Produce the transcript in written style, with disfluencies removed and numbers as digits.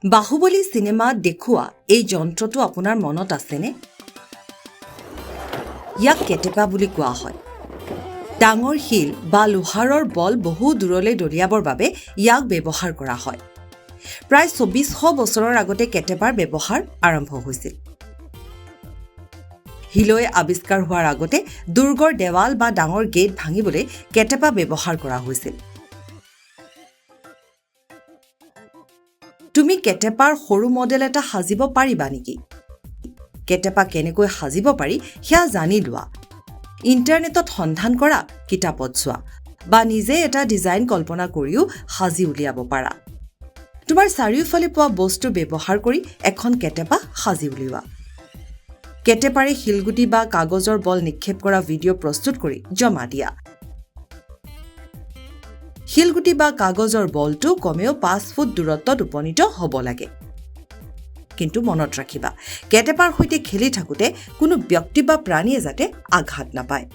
বাহুবলী চিনেমাত দেখুৱা এই যন্ত্ৰটো আপোনাৰ মনত আছেনে? ইয়াক কেটেপা বুলি কোৱা হয়। ডাঙৰ শিল বা লোহাৰৰ বল বহু দূৰলৈ দলিয়াবৰ বাবে ইয়াক ব্যৱহাৰ কৰা হয়। প্ৰায় ২৪০০ বছৰৰ আগতে কেটেপাৰ ব্যৱহাৰ আৰম্ভ হৈছিল। শিলই আৱিষ্কাৰ হোৱাৰ আগতে দুৰ্গৰ দেৱাল বা ডাঙৰ গেট ভাঙিবলৈ কেটেপা ব্যৱহাৰ কৰা হৈছিল। তুমি কেটেপাৰ সৰু মডেল এটা সাজিব পাৰিবা নেকি? কেটেপা কেনেকৈ সাজিব পাৰি সেয়া জানি লোৱা। ইণ্টাৰনেটত সন্ধান কৰা, কিতাপত চোৱা বা নিজে এটা ডিজাইন কল্পনা কৰিও সাজি উলিয়াব পাৰা। তোমাৰ চাৰিওফালে পোৱা বস্তু ব্যৱহাৰ কৰি এখন কেটেপা সাজি উলিওৱা। কেটেপাৰে শিলগুটি বা কাগজৰ বল নিক্ষেপ কৰা ভিডিঅ' প্ৰস্তুত কৰি জমা দিয়া। শিলগুটি বা কাগজৰ বলটো কমেও ৫ ফুট দূৰত্বত উপনীত হ'ব লাগে। কিন্তু মনত ৰাখিবা, কেটেপাৰ সৈতে খেলি থাকোঁতে কোনো ব্যক্তি বা প্ৰাণীয়ে যাতে আঘাত নাপায়।